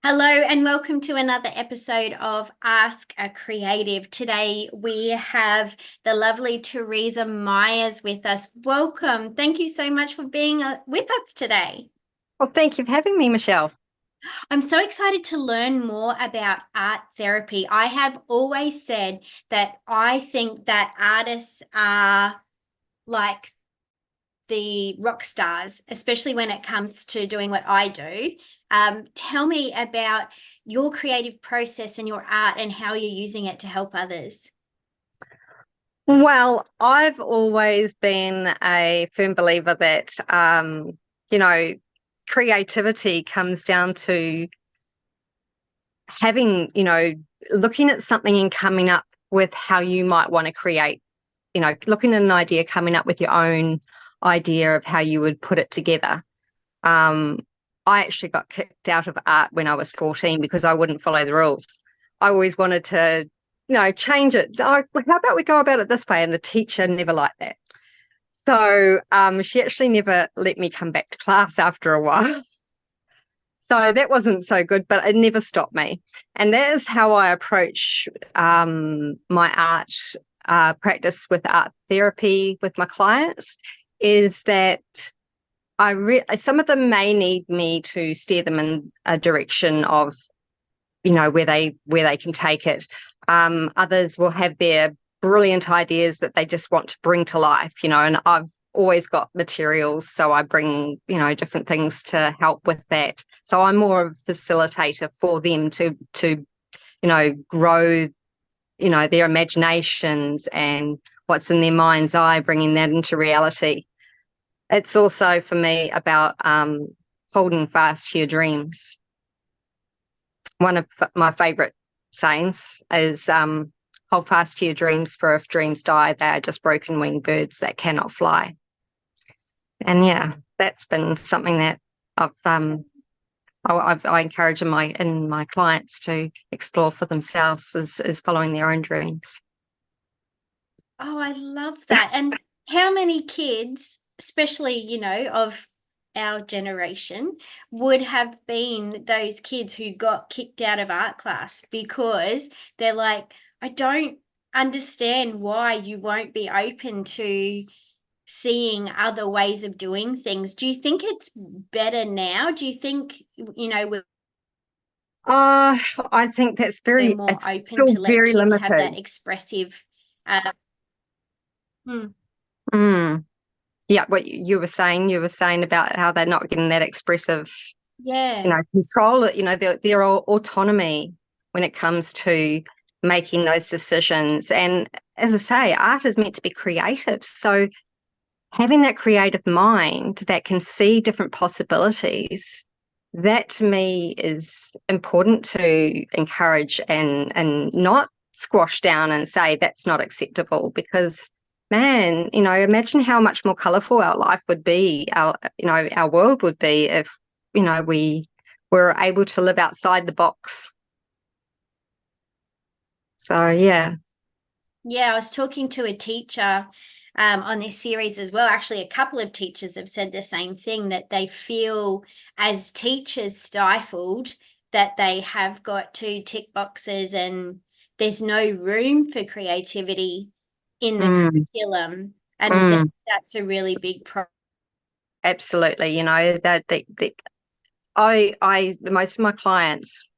Hello and welcome to another episode of Ask a Creative. Today we have the lovely Teresa Myers with us. Welcome. Thank you so much for being with us today. Well, thank you for having me, Michelle. I'm so excited to learn more about art therapy. I have always said that I think that artists are like the rock stars, especially when it comes to doing what I do. Tell me about your creative process and your art and how you're using it to help others. Well, I've always been a firm believer that, you know, creativity comes down to having, looking at something and coming up with how you might want to create, looking at an idea, coming up with your own idea of how you would put it together. Um, I actually got kicked out of art when I was 14 because I wouldn't follow the rules. I always wanted to, change it. Oh, how about we go about it this way? And the teacher never liked that. So she actually never let me come back to class after a while. So that wasn't so good, but it never stopped me. And that is how I approach my art practice with art therapy with my clients, is that some of them may need me to steer them in a direction of, where they can take it. Others will have their brilliant ideas that they just want to bring to life, and I've always got materials, so I bring, different things to help with that. So I'm more of a facilitator for them to grow, their imaginations and what's in their mind's eye, bringing that into reality. It's also for me about holding fast to your dreams. One of my favorite sayings is hold fast to your dreams, for if dreams die, they are just broken winged birds that cannot fly. And yeah, that's been something that I encourage in my clients to explore for themselves, is following their own dreams. Oh, I love that. And how many kids, especially, of our generation, would have been those kids who got kicked out of art class because they're like, I don't understand why you won't be open to seeing other ways of doing things. Do you think it's better now? Do you think, we're Uh, I think more it's open still to let very kids have that limited. expressive uh, hmm, Mm. Yeah, what you were saying about how they're not getting that expressive, yeah. control, their autonomy when it comes to making those decisions. And as I say, art is meant to be creative. So having that creative mind that can see different possibilities, that to me is important to encourage and not squash down and say that's not acceptable. Because man, imagine how much more colorful our life would be, our world would be, if we were able to live outside the box. So yeah. Yeah, I was talking to a teacher on this series as well. Actually, a couple of teachers have said the same thing, that they feel as teachers stifled, that they have got to tick boxes and there's no room for creativity in the Mm, curriculum. And mm, that's a really big problem. absolutely. Most of my clients,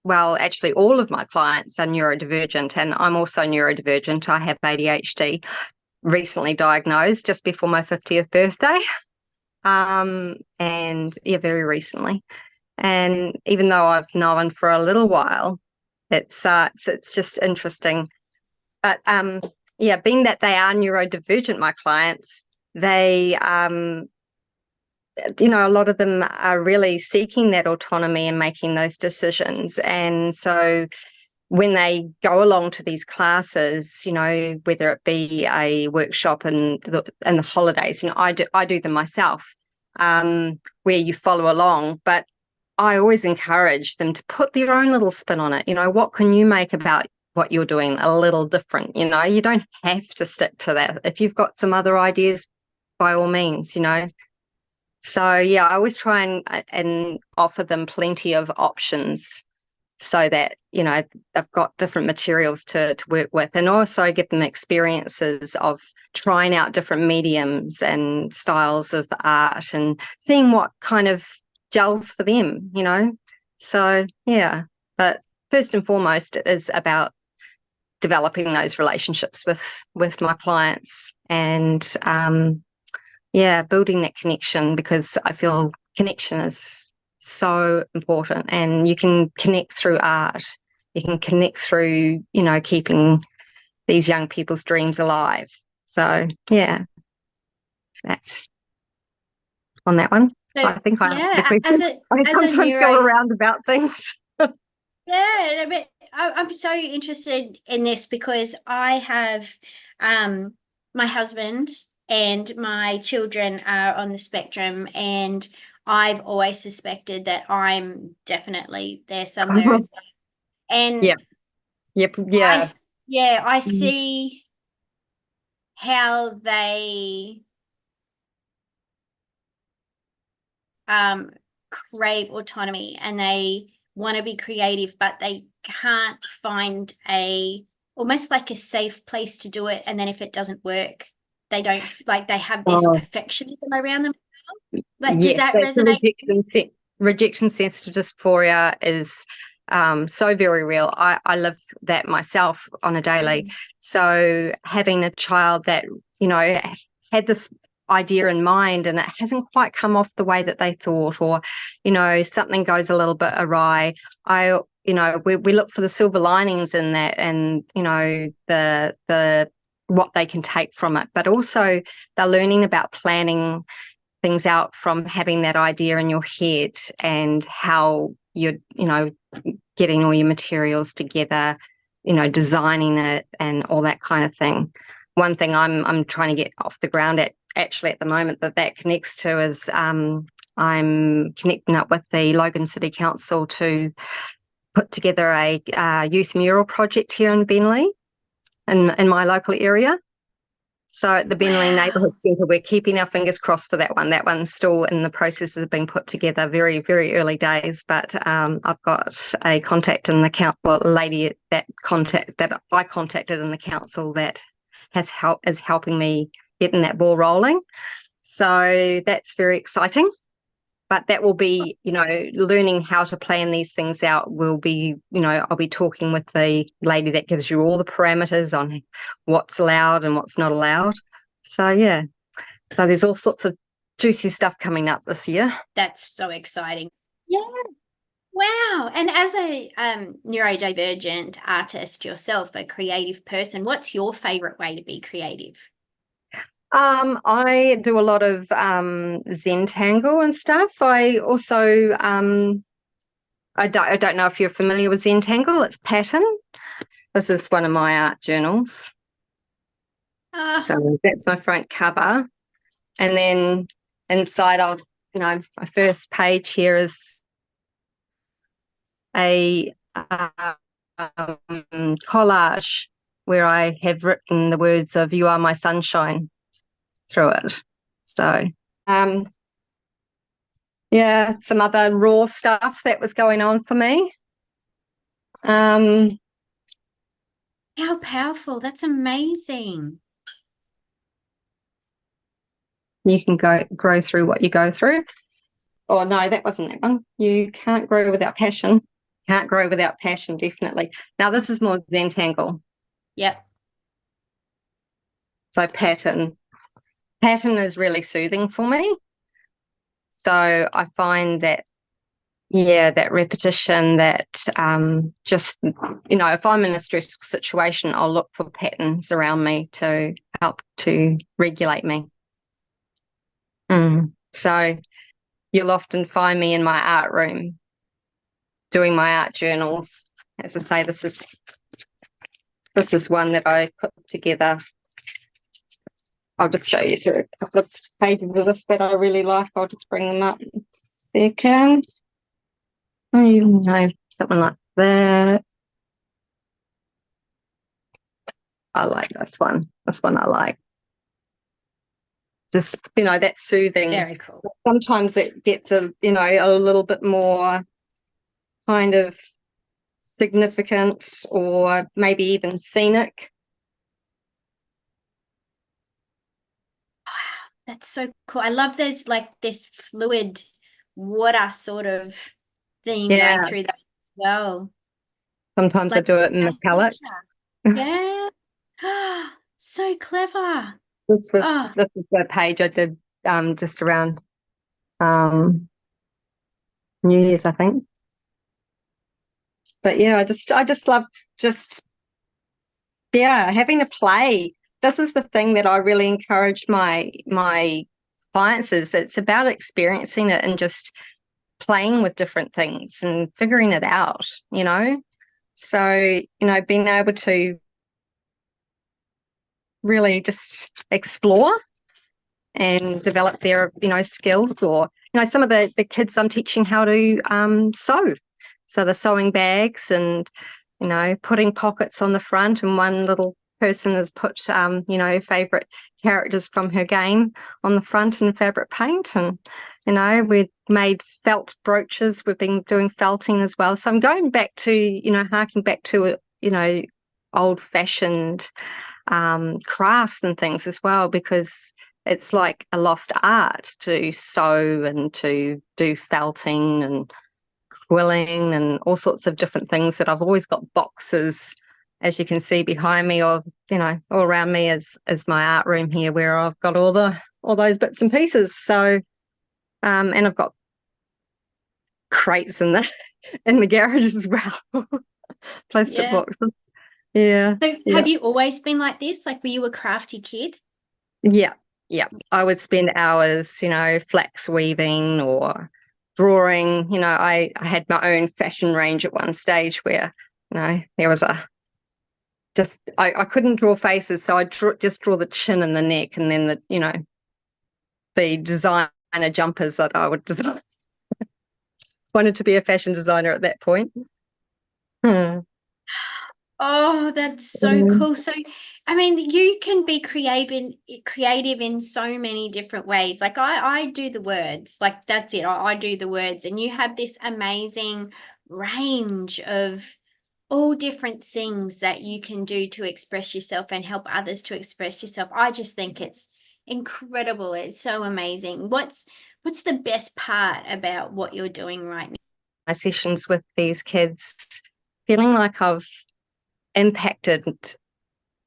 well, actually, all of my clients are neurodivergent, and I'm also neurodivergent. I have ADHD, recently diagnosed just before my 50th birthday. And yeah, very recently. And even though I've known for a little while, it's just interesting. But yeah, being that they are neurodivergent, my clients, they a lot of them are really seeking that autonomy and making those decisions. And so when they go along to these classes, whether it be a workshop in the holidays, I do them myself, where you follow along. But I always encourage them to put their own little spin on it. What can you make about what you're doing a little different? You don't have to stick to that. If you've got some other ideas, by all means. So yeah, I always try and offer them plenty of options so that, you know, they've got different materials to work with, and also give them experiences of trying out different mediums and styles of art and seeing what kind of gels for them, you know. So yeah, but first and foremost, it is about developing those relationships with my clients, and yeah, building that connection, because I feel connection is so important, and you can connect through art. You can connect through, you know, keeping these young people's dreams alive. So yeah, that's on that one. I So think I answered the yeah, question. I as a sometimes go neuro, around about things. yeah, but I'm so interested in this because I have um my husband and my children are on the spectrum, and I've always suspected that I'm definitely there somewhere as well. And Yep, yep, I yeah. yeah, I Mm. see how they um, crave autonomy and they want to be creative, but they can't find a almost like a safe place to do it. And then if it doesn't work, they don't like they have this Oh, perfectionism around them. Like, did yes, that that's the resonate? rejection sensitive dysphoria is so very real. I live that myself on a daily. Mm. So having a child that, you know, had this idea in mind and it hasn't quite come off the way that they thought, or, you know, something goes a little bit awry. You know, we look for the silver linings in that, and, you know, the what they can take from it, but also they're learning about planning things out from having that idea in your head, and how you're, you know, getting all your materials together, you know, designing it and all that kind of thing. One thing I'm trying to get off the ground at actually at the moment that connects to is I'm connecting up with the Logan City Council to put together a youth mural project here in Bentley, in my local area. So at the Bentley Wow. Neighbourhood Centre, we're keeping our fingers crossed for that one. That one's still in the process of being put together, very, very early days. But I've got a contact in the council, well, a lady that I contacted in the council that is helping me getting that ball rolling. So that's very exciting. But that will be, you know, learning how to plan these things out will be, you know, I'll be talking with the lady that gives you all the parameters on what's allowed and what's not allowed. So, yeah. So there's all sorts of juicy stuff coming up this year. That's so exciting. Yeah. Wow. And as a neurodivergent artist yourself, a creative person, what's your favorite way to be creative? I do a lot of Zentangle and stuff. I also, I don't know if you're familiar with Zentangle. It's pattern. This is one of my art journals. Uh, So that's my front cover. And then inside, you know, my first page here is a collage where I have written the words of "You Are My Sunshine" through it. So, um, yeah, some other raw stuff that was going on for me. Um, how powerful. That's amazing. you can grow through what you go through. Oh no, that wasn't that one. You can't grow without passion. Can't grow without passion, definitely. Now this is more Zentangle. Yep. So pattern is really soothing for me. So I find that, yeah, that repetition, that just, you know, if I'm in a stressful situation, I'll look for patterns around me to help to regulate me. So you'll often find me in my art room doing my art journals. As I say, this is one that I put together. I'll just show you through a couple of pages of this that I really like. I'll just bring them up in a second. You know, something like that. I like this one. This one I like. just, that soothing. Very cool. Sometimes it gets a little bit more kind of significant or maybe even scenic. That's so cool. I love there's like this fluid water sort of theme Yeah, going through that as well. sometimes I Like do it in a metallic. picture. Yeah. So clever. Oh, This is the page I did just around um, New Year's, I think. But yeah, I just love just having a play. This is the thing that I really encourage my clients is it's about experiencing it and just playing with different things and figuring it out. So, being able to really just explore and develop their, skills or, some of the kids I'm teaching how to sew. So the sewing bags and, putting pockets on the front, and one little person has put, favorite characters from her game on the front in fabric paint. And, we've made felt brooches. We've been doing felting as well. So I'm going back to, harking back to, old fashioned crafts and things as well, because it's like a lost art to sew and to do felting and quilling and all sorts of different things that I've always got boxes, as you can see behind me, of all around me is my art room here, where I've got all those bits and pieces. So and I've got crates in the in the garage as well. Plastic yeah. boxes. Yeah. So Yeah. have you always been like this? Like, were you a crafty kid? Yeah, yeah. I would spend hours, flax weaving or drawing. I had my own fashion range at one stage where, there was I couldn't draw faces, so I just draw the chin and the neck, and then the designer jumpers that I would design. Wanted to be a fashion designer at that point. Hmm. Oh, that's so Mm. cool. So, I mean, you can be creative in so many different ways. Like I do the words, like that's it. I do the words, and you have this amazing range of all different things that you can do to express yourself and help others to express yourself. I just think it's incredible. It's so amazing. What's the best part about what you're doing right now? My sessions with these kids, feeling like I've impacted,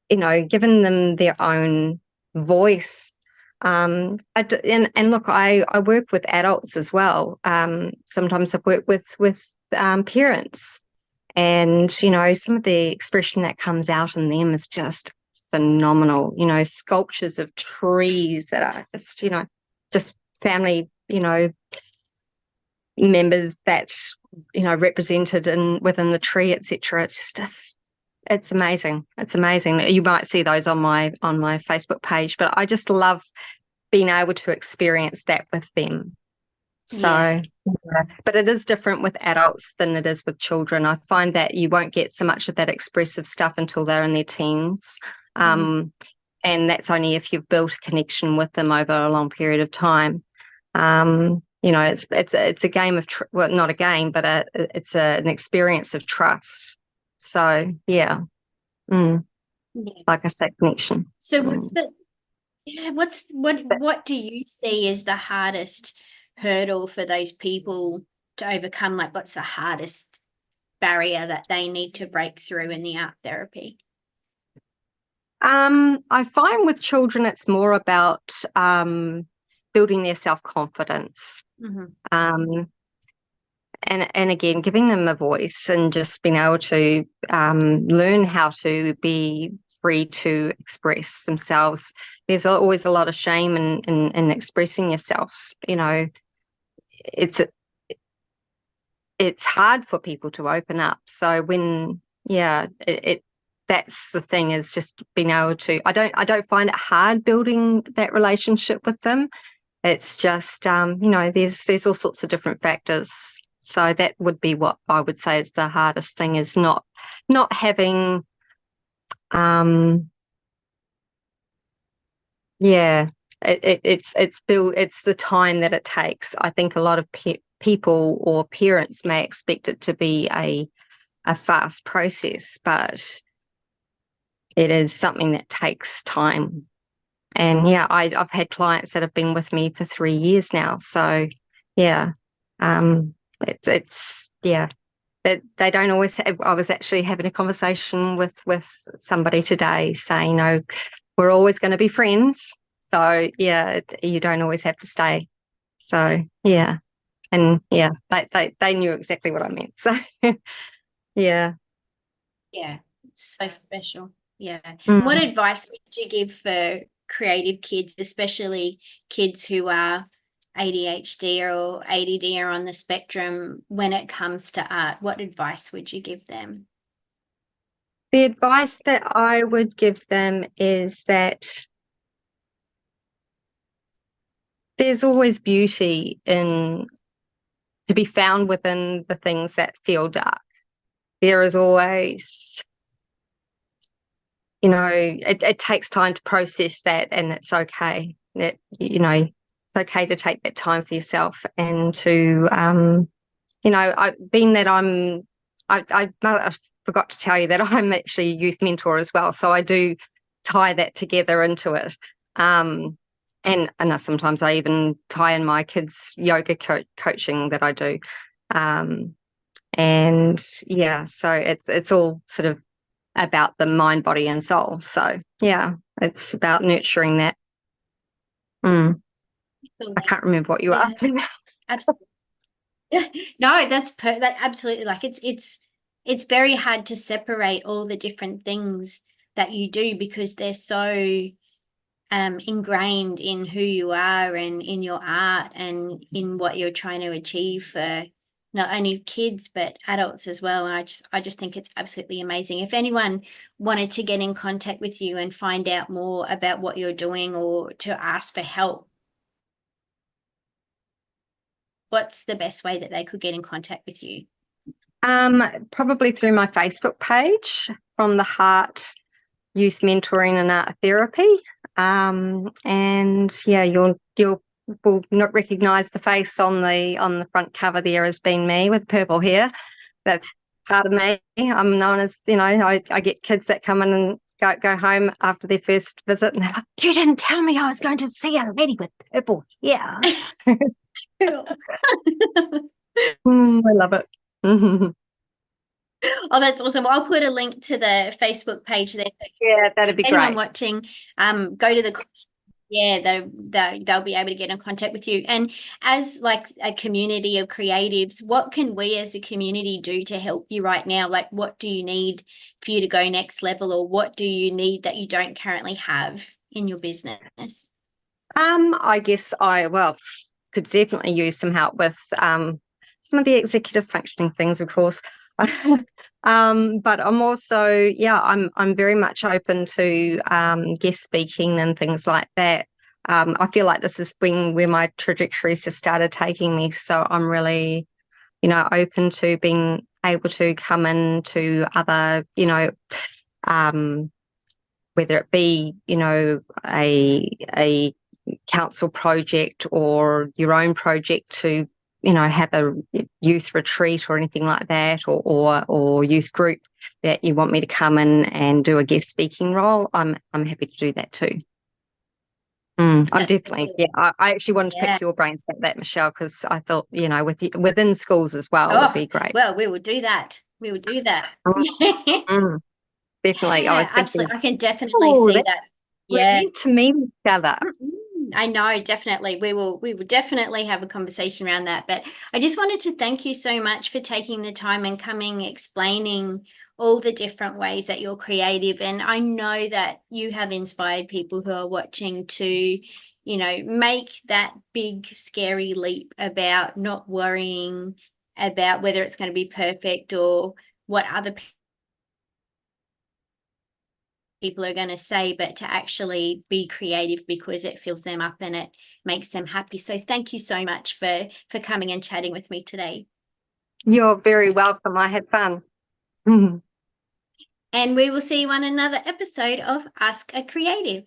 given them their own voice. And look, I work with adults as well. Sometimes I've worked with parents, and some of the expression that comes out in them is just phenomenal. Sculptures of trees that are just family, members that represented in within the tree, etc. It's amazing. It's amazing. You might see those on my Facebook page, but I just love being able to experience that with them. So, Yes. yeah. But it is different with adults than it is with children. I find that you won't get so much of that expressive stuff until they're in their teens. Mm. Um, and that's only if you've built a connection with them over a long period of time. It's a game of well, not a game, but an experience of trust. So yeah. Mm, Yeah. like I said, connection. So Mm. what do you see as the hardest hurdle for those people to overcome? Like, what's the hardest barrier that they need to break through in the art therapy? I find with children, it's more about building their self-confidence. Hmm. Um, and again, giving them a voice and just being able to learn how to be free to express themselves. There's always a lot of shame in expressing yourself. It's it's hard for people to open up. So when, yeah, that's the thing, is just being able to. I don't find it hard building that relationship with them. It's just there's all sorts of different factors. So that would be what I would say is the hardest thing, is not having um yeah it's the time that it takes. I think a lot of people or parents may expect it to be a fast process, but it is something that takes time. And yeah, I've had clients that have been with me for 3 years now. So yeah, it's yeah, they don't always have. I was actually having a conversation with somebody today saying, we're always going to be friends. So yeah, you don't always have to stay. So yeah, and yeah, they knew exactly what I meant. So yeah. Yeah, so special. Yeah. What Mm. advice would you give for creative kids, especially kids who are ADHD or ADD or on the spectrum when it comes to art? What advice would you give them? The advice that I would give them is that there's always beauty in to be found within the things that feel dark. There is always, it takes time to process that, and it's okay. It's okay to take that time for yourself and to, being that I forgot to tell you that I'm actually a youth mentor as well. So I do tie that together into it. And sometimes I even tie in my kids' yoga coaching that I do. Um, and yeah, so it's all sort of about the mind, body, and soul. So yeah, it's about nurturing that. Mm. I can't remember what you Yeah, asked me. absolutely. No, that absolutely, like it's very hard to separate all the different things that you do because they're so ingrained in who you are and in your art and in what you're trying to achieve for not only kids but adults as well. And I just think it's absolutely amazing. If anyone wanted to get in contact with you and find out more about what you're doing or to ask for help, what's the best way that they could get in contact with you? Probably through my Facebook page, From the Heart Youth Mentoring and Art Therapy. And yeah, you'll will not recognise the face on the front cover there as being me with purple hair. That's part of me. I'm known as, I get kids that come in and go home after their first visit and they're like, you didn't tell me I was going to see a lady with purple hair. I love it. Oh, that's awesome. Well, I'll put a link to the Facebook page there. So Yeah, that'd be anyone great. watching, go to the yeah, they'll be able to get in contact with you. And as like a community of creatives, what can we as a community do to help you right now? Like, what do you need for you to go next level, or what do you need that you don't currently have in your business? I guess could definitely use some help with some of the executive functioning things, of course. But I'm also, yeah, I'm very much open to guest speaking and things like that. I feel like this is where my trajectory's just started taking me. So I'm really, open to being able to come into other, um, whether it be, a council project or your own project to have a youth retreat or anything like that, or youth group that you want me to come in and do a guest speaking role, I'm happy to do that too. I'm That's definitely, cool. yeah. I actually wanted to Yeah. pick your brains about that, Michelle, because I thought, within schools as well would Oh, be great. well, we will do that. We will do that. Mm, mm, definitely. I Yeah, was thinking, absolutely. I can definitely oh, see that's that. we're Yeah. meant to meet each other. I know, definitely. We will definitely have a conversation around that. But I just wanted to thank you so much for taking the time and coming, explaining all the different ways that you're creative. And I know that you have inspired people who are watching to, make that big, scary leap about not worrying about whether it's going to be perfect or what other people are going to say, but to actually be creative because it fills them up and it makes them happy. So thank you so much for coming and chatting with me today. You're very welcome. I had fun. And we will see you on another episode of Ask a Creative.